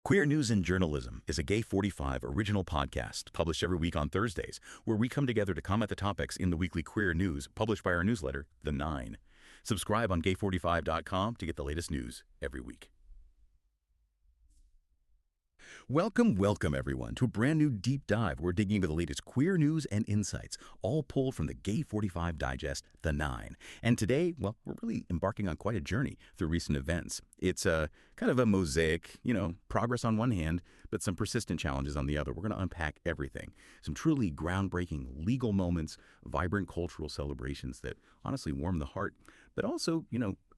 Queer News in Journalism is a Gay 45 original podcast published every week on Thursdays, where we come together to comment the topics in the weekly queer news published by our newsletter, The Nine. Subscribe on gay45.com to get the latest news every week. Welcome everyone to a brand new deep dive. We're digging into the latest queer news and insights, all pulled from the Gay 45 digest, The Nine. And today, well, we're really embarking on quite a journey through recent events. It's kind of a mosaic, progress on one hand, but some persistent challenges on the other. We're going to unpack everything. Some truly groundbreaking legal moments, vibrant cultural celebrations that honestly warm the heart, but also,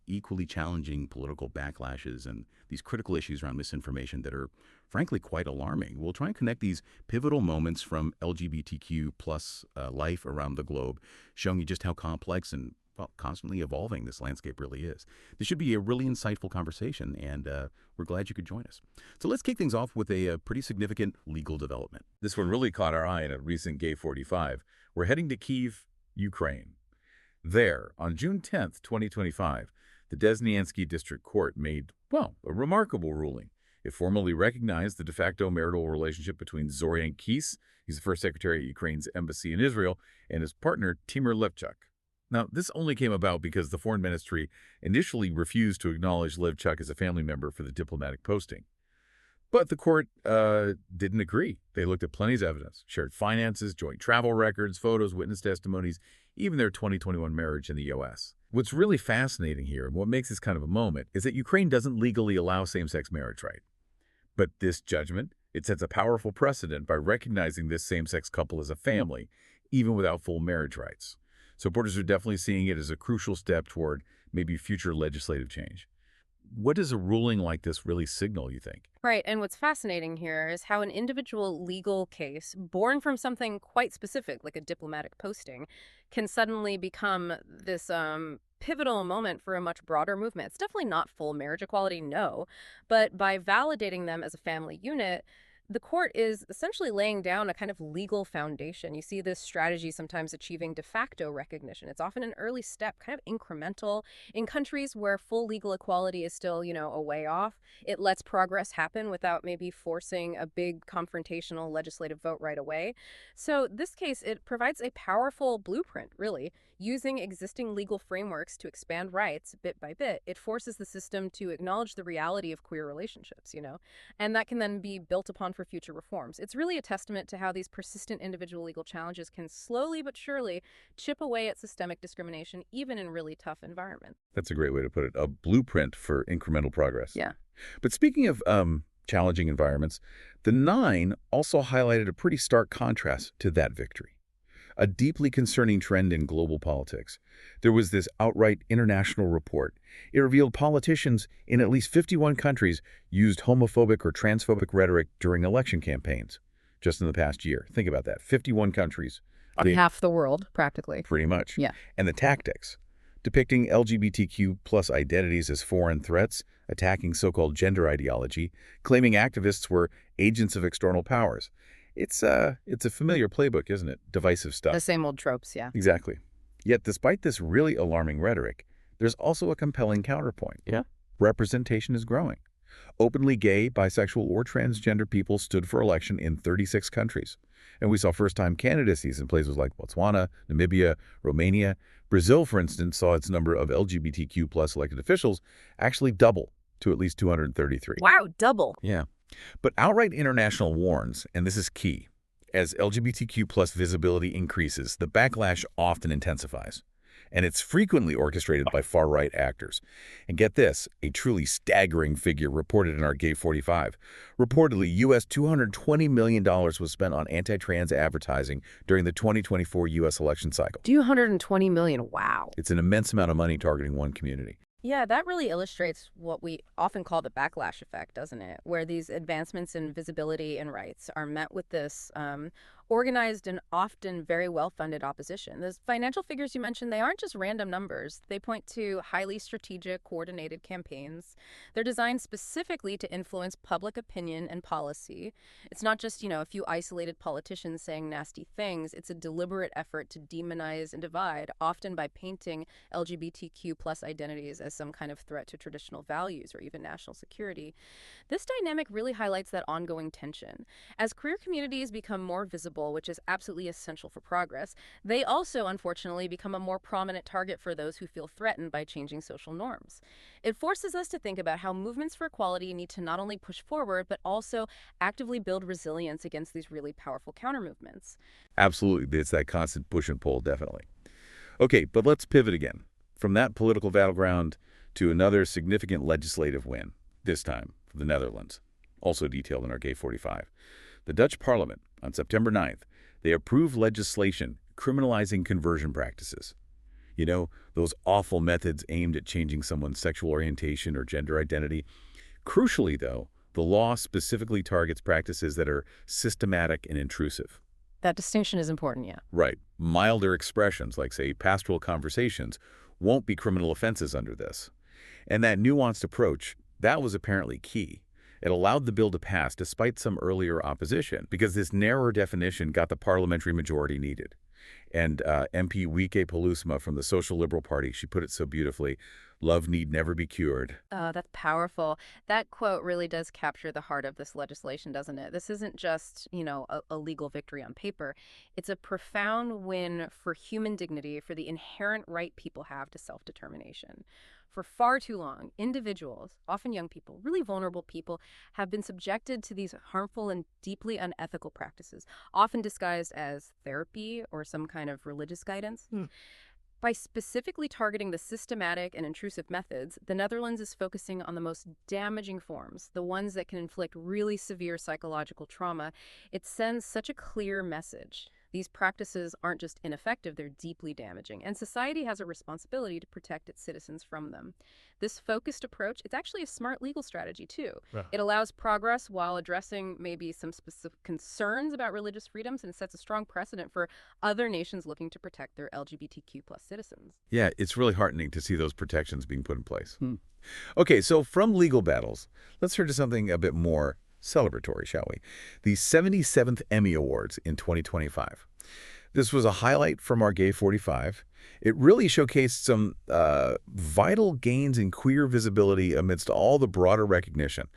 equally challenging political backlashes and these critical issues around misinformation that are frankly quite alarming. We'll try and connect these pivotal moments from LGBTQ plus life around the globe, showing you just how complex and constantly evolving this landscape really is. This should be a really insightful conversation, and we're glad you could join us. So let's kick things off with a pretty significant legal development. This one really caught our eye in a recent Gay 45. We're heading to Kyiv, Ukraine. There, on June 10th, 2025, the Desnyansky District Court made, a remarkable ruling. It formally recognized the de facto marital relationship between Zoryan Kis, he's the first secretary at Ukraine's embassy in Israel, and his partner, Timur Levchuk. Now, this only came about because the foreign ministry initially refused to acknowledge Levchuk as a family member for the diplomatic posting. But the court didn't agree. They looked at plenty of evidence, shared finances, joint travel records, photos, witness testimonies, even their 2021 marriage in the U.S. What's really fascinating here, and what makes this kind of a moment, is that Ukraine doesn't legally allow same-sex marriage, right? But this judgment, it sets a powerful precedent by recognizing this same-sex couple as a family, even without full marriage rights. Supporters are definitely seeing it as a crucial step toward maybe future legislative change. What does a ruling like this really signal, you think? Right, and what's fascinating here is how an individual legal case, born from something quite specific, like a diplomatic posting, can suddenly become this pivotal moment for a much broader movement. It's definitely not full marriage equality, no, but by validating them as a family unit, the court is essentially laying down a kind of legal foundation. You see this strategy sometimes achieving de facto recognition. It's often an early step, kind of incremental. In countries where full legal equality is still, a way off, it lets progress happen without maybe forcing a big confrontational legislative vote right away. So this case, it provides a powerful blueprint, really. Using existing legal frameworks to expand rights bit by bit, it forces the system to acknowledge the reality of queer relationships, and that can then be built upon for future reforms. It's really a testament to how these persistent individual legal challenges can slowly but surely chip away at systemic discrimination, even in really tough environments. That's a great way to put it, a blueprint for incremental progress. Yeah. But speaking of challenging environments, the Nine also highlighted a pretty stark contrast to that victory. A deeply concerning trend in global politics. There was this outright international report. It revealed politicians in at least 51 countries used homophobic or transphobic rhetoric during election campaigns. Just in the past year. Think about that. 51 countries. Half the world, practically. Pretty much. Yeah. And the tactics. Depicting LGBTQ plus identities as foreign threats, attacking so-called gender ideology, claiming activists were agents of external powers. It's a familiar playbook, isn't it? Divisive stuff. The same old tropes, yeah. Exactly. Yet despite this really alarming rhetoric, there's also a compelling counterpoint. Yeah. Representation is growing. Openly gay, bisexual, or transgender people stood for election in 36 countries. And we saw first-time candidacies in places like Botswana, Namibia, Romania. Brazil, for instance, saw its number of LGBTQ plus elected officials actually double to at least 233. Wow, double. Yeah. But outright international warns, and this is key, as LGBTQ plus visibility increases, the backlash often intensifies. And it's frequently orchestrated by far-right actors. And get this, a truly staggering figure reported in our Gay 45. Reportedly, U.S. $220 million was spent on anti-trans advertising during the 2024 U.S. election cycle. $220 million, wow. It's an immense amount of money targeting one community. Yeah, that really illustrates what we often call the backlash effect, doesn't it? Where these advancements in visibility and rights are met with this organized and often very well-funded opposition. Those financial figures you mentioned, they aren't just random numbers. They point to highly strategic, coordinated campaigns. They're designed specifically to influence public opinion and policy. It's not just, a few isolated politicians saying nasty things. It's a deliberate effort to demonize and divide, often by painting LGBTQ plus identities as some kind of threat to traditional values or even national security. This dynamic really highlights that ongoing tension. As queer communities become more visible, which is absolutely essential for progress, they also, unfortunately, become a more prominent target for those who feel threatened by changing social norms. It forces us to think about how movements for equality need to not only push forward, but also actively build resilience against these really powerful countermovements. Absolutely. It's that constant push and pull, definitely. Okay, but let's pivot again. From that political battleground to another significant legislative win, this time for the Netherlands, also detailed in our Gay 45. The Dutch Parliament, on September 9th, they approved legislation criminalizing conversion practices. Those awful methods aimed at changing someone's sexual orientation or gender identity. Crucially, though, the law specifically targets practices that are systematic and intrusive. That distinction is important, yeah. Right. Milder expressions, like, say, pastoral conversations, won't be criminal offenses under this. And that nuanced approach, that was apparently key. It allowed the bill to pass despite some earlier opposition, because this narrower definition got the parliamentary majority needed. And MP Wike Palusma from the Social Liberal Party, she put it so beautifully, "Love need never be cured." Oh, that's powerful. That quote really does capture the heart of this legislation, doesn't it? This isn't just, a legal victory on paper. It's a profound win for human dignity, for the inherent right people have to self-determination. For far too long, individuals, often young people, really vulnerable people, have been subjected to these harmful and deeply unethical practices, often disguised as therapy or some kind of religious guidance. By specifically targeting the systematic and intrusive methods, the Netherlands is focusing on the most damaging forms, the ones that can inflict really severe psychological trauma. It sends such a clear message. These practices aren't just ineffective, they're deeply damaging, and society has a responsibility to protect its citizens from them. This focused approach, it's actually a smart legal strategy, too. Yeah. It allows progress while addressing maybe some specific concerns about religious freedoms, and sets a strong precedent for other nations looking to protect their LGBTQ plus citizens. Yeah, it's really heartening to see those protections being put in place. Okay, so from legal battles, let's turn to something a bit more celebratory, shall we? The 77th Emmy Awards in 2025. This was a highlight from our Gay 45. It really showcased some vital gains in queer visibility amidst all the broader recognition.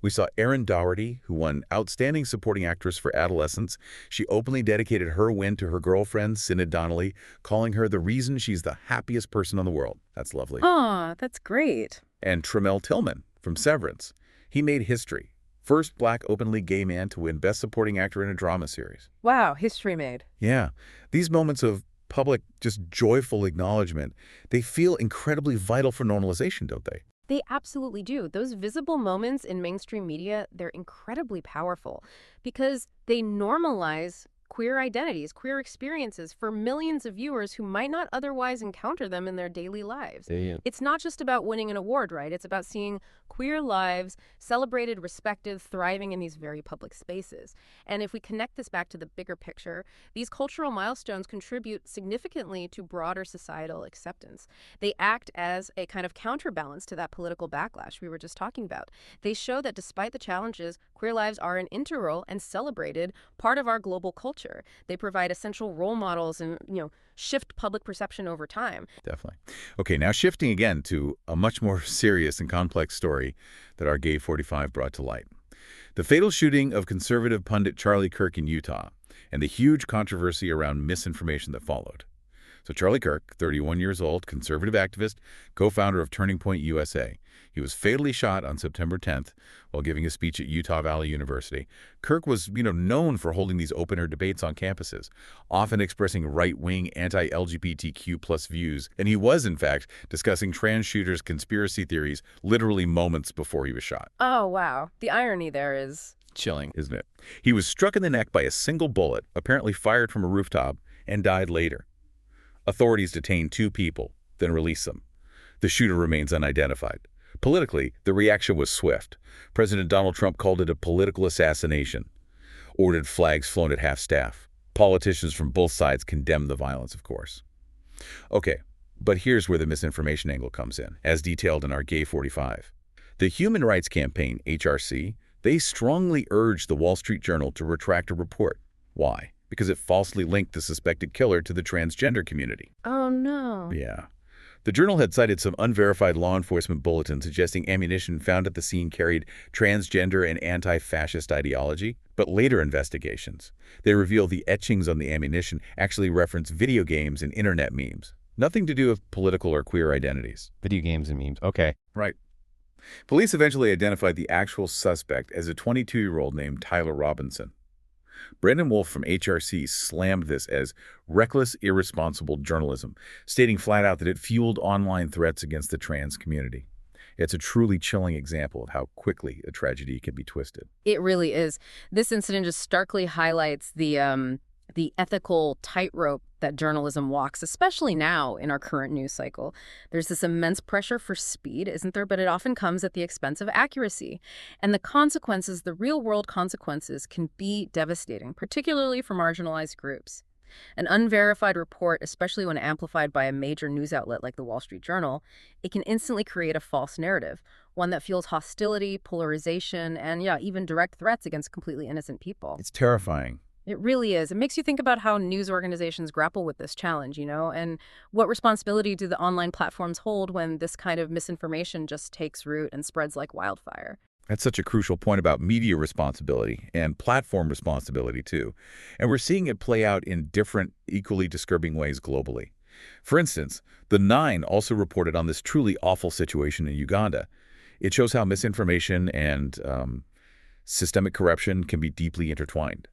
We saw Erin Doherty, who won Outstanding Supporting Actress for Adolescence. She openly dedicated her win to her girlfriend, Synod Donnelly, calling her the reason she's the happiest person in the world. That's lovely. Aw, that's great. And Tremel Tillman from Severance. He made history. First Black openly gay man to win Best Supporting Actor in a Drama Series. Wow, history made. Yeah. These moments of public, just joyful acknowledgement, they feel incredibly vital for normalization, don't they? They absolutely do. Those visible moments in mainstream media, they're incredibly powerful because they normalize queer identities, queer experiences for millions of viewers who might not otherwise encounter them in their daily lives. Yeah. It's not just about winning an award, right? It's about seeing queer lives celebrated, respected, thriving in these very public spaces. And if we connect this back to the bigger picture, these cultural milestones contribute significantly to broader societal acceptance. They act as a kind of counterbalance to that political backlash we were just talking about. They show that despite the challenges, queer lives are an integral and celebrated part of our global culture. They provide essential role models and, shift public perception over time. Definitely. Okay, now shifting again to a much more serious and complex story that our Gay 45 brought to light. The fatal shooting of conservative pundit Charlie Kirk in Utah and the huge controversy around misinformation that followed. So Charlie Kirk, 31 years old, conservative activist, co-founder of Turning Point USA. He was fatally shot on September 10th while giving a speech at Utah Valley University. Kirk was, known for holding these open-air debates on campuses, often expressing right-wing anti-LGBTQ plus views. And he was, in fact, discussing trans shooters' conspiracy theories literally moments before he was shot. Oh, wow. The irony there is Chilling, isn't it? He was struck in the neck by a single bullet, apparently fired from a rooftop, and died later. Authorities detained 2 people, then released them. The shooter remains unidentified. Politically, the reaction was swift. President Donald Trump called it a political assassination, ordered flags flown at half-staff. Politicians from both sides condemn the violence, of course. Okay, but here's where the misinformation angle comes in, as detailed in our Gay 45. The Human Rights Campaign, HRC, they strongly urged the Wall Street Journal to retract a report. Why? Because it falsely linked the suspected killer to the transgender community. Oh, no. Yeah. The Journal had cited some unverified law enforcement bulletins suggesting ammunition found at the scene carried transgender and anti-fascist ideology. But later investigations, they revealed the etchings on the ammunition actually reference video games and internet memes. Nothing to do with political or queer identities. Video games and memes. Okay. Right. Police eventually identified the actual suspect as a 22-year-old named Tyler Robinson. Brandon Wolf from HRC slammed this as reckless, irresponsible journalism, stating flat out that it fueled online threats against the trans community. It's a truly chilling example of how quickly a tragedy can be twisted. It really is. This incident just starkly highlights the ethical tightrope that journalism walks, especially now in our current news cycle. There's this immense pressure for speed, isn't there? But it often comes at the expense of accuracy. And the consequences, the real-world consequences, can be devastating, particularly for marginalized groups. An unverified report, especially when amplified by a major news outlet like the Wall Street Journal, it can instantly create a false narrative, one that fuels hostility, polarization, and even direct threats against completely innocent people. It's terrifying. It really is. It makes you think about how news organizations grapple with this challenge, and what responsibility do the online platforms hold when this kind of misinformation just takes root and spreads like wildfire. That's such a crucial point about media responsibility and platform responsibility, too. And we're seeing it play out in different, equally disturbing ways globally. For instance, The Nine also reported on this truly awful situation in Uganda. It shows how misinformation and systemic corruption can be deeply intertwined.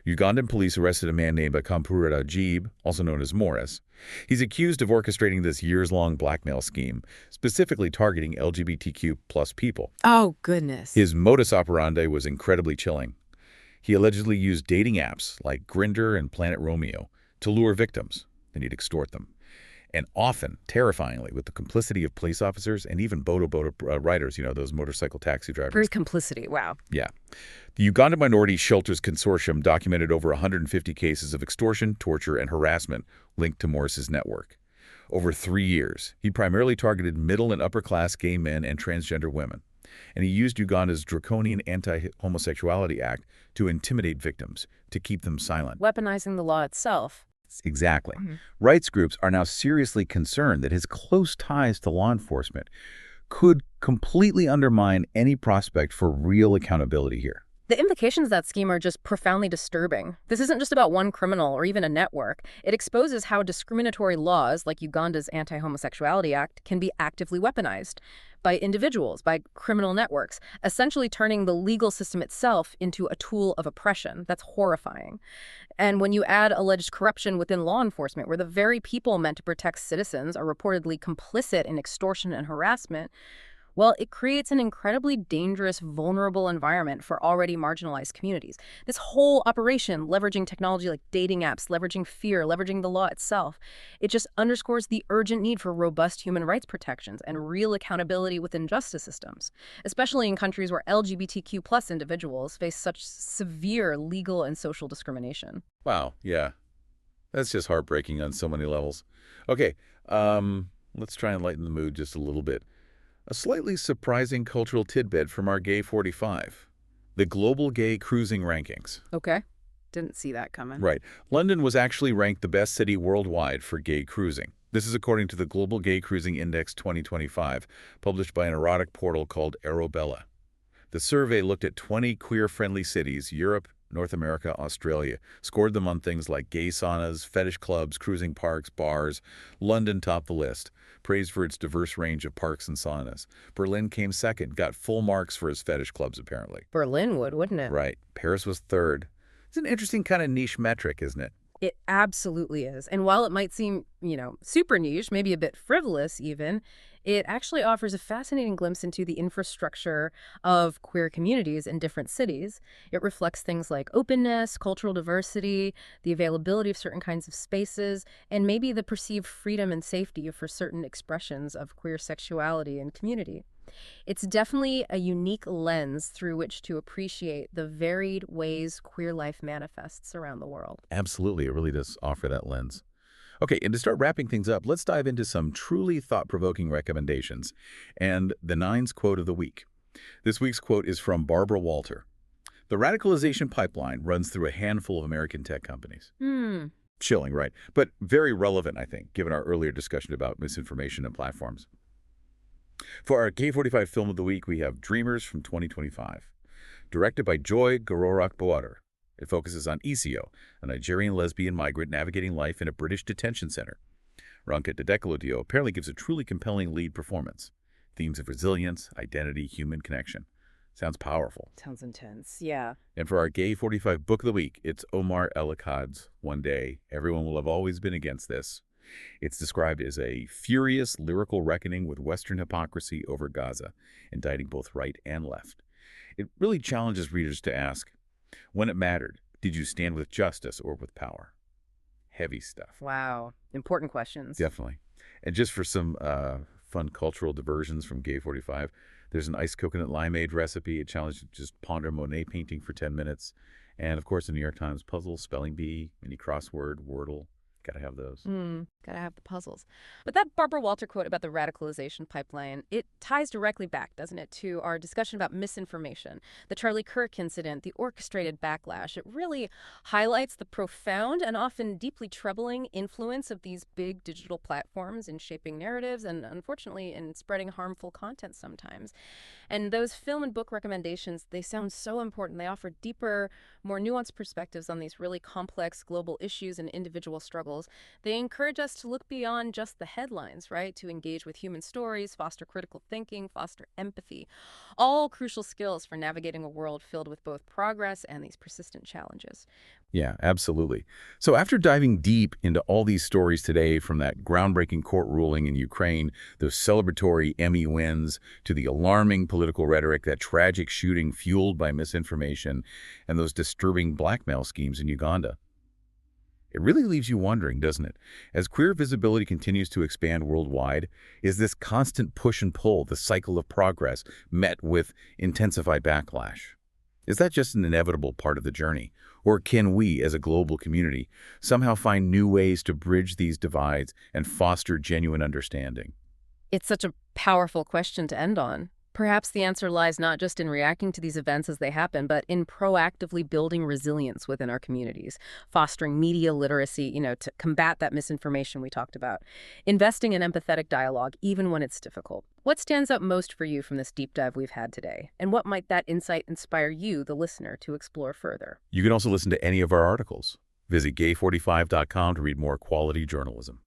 Ugandan police arrested a man named Uganda Alleged, also known as Morris. He's accused of orchestrating this years-long blackmail scheme, specifically targeting LGBTQ plus people. Oh, goodness. His modus operandi was incredibly chilling. He allegedly used dating apps like Grindr and Planet Romeo to lure victims, and he'd extort them. And often, terrifyingly, with the complicity of police officers and even boda riders, those motorcycle taxi drivers. Great complicity, wow. Yeah. The Uganda Minority Shelters Consortium documented over 150 cases of extortion, torture, and harassment linked to Morris's network. Over 3 years, he primarily targeted middle and upper-class gay men and transgender women. And he used Uganda's draconian Anti-Homosexuality Act to intimidate victims, to keep them silent. Weaponizing the law itself. Exactly. Rights groups are now seriously concerned that his close ties to law enforcement could completely undermine any prospect for real accountability here. The implications of that scheme are just profoundly disturbing. This isn't just about one criminal or even a network. It exposes how discriminatory laws, like Uganda's Anti-Homosexuality Act, can be actively weaponized by individuals, by criminal networks, essentially turning the legal system itself into a tool of oppression. That's horrifying. And when you add alleged corruption within law enforcement, where the very people meant to protect citizens are reportedly complicit in extortion and harassment, well, it creates an incredibly dangerous, vulnerable environment for already marginalized communities. This whole operation, leveraging technology like dating apps, leveraging fear, leveraging the law itself, it just underscores the urgent need for robust human rights protections and real accountability within justice systems, especially in countries where LGBTQ plus individuals face such severe legal and social discrimination. Wow, yeah. That's just heartbreaking on so many levels. Okay, let's try and lighten the mood just a little bit. A slightly surprising cultural tidbit from our Gay 45, the Global Gay Cruising Rankings. Okay. Didn't see that coming. Right. London was actually ranked the best city worldwide for gay cruising. This is according to the Global Gay Cruising Index 2025, published by an erotic portal called Arabella. The survey looked at 20 queer-friendly cities, Europe, North America, Australia, scored them on things like gay saunas, fetish clubs, cruising parks, bars. London topped the list, praised for its diverse range of parks and saunas. Berlin came second, got full marks for his fetish clubs, apparently. Berlin would, wouldn't it? Right. Paris was third. It's an interesting kind of niche metric, isn't it? It absolutely is. And while it might seem, super niche, maybe a bit frivolous even, It actually offers a fascinating glimpse into the infrastructure of queer communities in different cities. It reflects things like openness, cultural diversity, the availability of certain kinds of spaces, and maybe the perceived freedom and safety for certain expressions of queer sexuality and community. It's definitely a unique lens through which to appreciate the varied ways queer life manifests around the world. Absolutely, it really does offer that lens. Okay, and to start wrapping things up, let's dive into some truly thought-provoking recommendations and the Nine's quote of the week. This week's quote is from Barbara Walter. The radicalization pipeline runs through a handful of American tech companies. Chilling, right? But very relevant, I think, given our earlier discussion about misinformation and platforms. For our K45 film of the week, we have Dreamers from 2025, directed by Joy Gororak-Boater. It focuses on Isio, a Nigerian lesbian migrant navigating life in a British detention center. Ronke Dedekalodio apparently gives a truly compelling lead performance. Themes of resilience, identity, human connection. Sounds powerful. Sounds intense, yeah. And for our Gay 45 book of the week, it's Omar El-Akkad's One Day, Everyone Will Have Always Been Against This. It's described as a furious lyrical reckoning with Western hypocrisy over Gaza, indicting both right and left. It really challenges readers to ask, when it mattered, did you stand with justice or with power? Heavy stuff. Wow. Important questions. Definitely. And just for some fun cultural diversions from Gay 45, there's an iced coconut limeade recipe. It challenges you to just ponder a Monet painting for 10 minutes. And, of course, the New York Times puzzle, spelling bee, mini crossword, Wordle. Gotta have those. Gotta have the puzzles. But that Barbara Walter quote about the radicalization pipeline, it ties directly back, doesn't it, to our discussion about misinformation, the Charlie Kirk incident, the orchestrated backlash. It really highlights the profound and often deeply troubling influence of these big digital platforms in shaping narratives and, unfortunately, in spreading harmful content sometimes. And those film and book recommendations, they sound so important. They offer deeper, more nuanced perspectives on these really complex global issues and individual struggles. They encourage us to look beyond just the headlines, right? To engage with human stories, foster critical thinking, foster empathy. All crucial skills for navigating a world filled with both progress and these persistent challenges. Yeah, absolutely. So after diving deep into all these stories today, from that groundbreaking court ruling in Ukraine, those celebratory Emmy wins, to the alarming political rhetoric, that tragic shooting fueled by misinformation, and those disturbing blackmail schemes in Uganda, it really leaves you wondering, doesn't it? As queer visibility continues to expand worldwide, is this constant push and pull, the cycle of progress, met with intensified backlash? Is that just an inevitable part of the journey? Or can we, as a global community, somehow find new ways to bridge these divides and foster genuine understanding? It's such a powerful question to end on. Perhaps the answer lies not just in reacting to these events as they happen, but in proactively building resilience within our communities, fostering media literacy, to combat that misinformation we talked about, investing in empathetic dialogue, even when it's difficult. What stands out most for you from this deep dive we've had today? And what might that insight inspire you, the listener, to explore further? You can also listen to any of our articles. Visit gay45.com to read more quality journalism.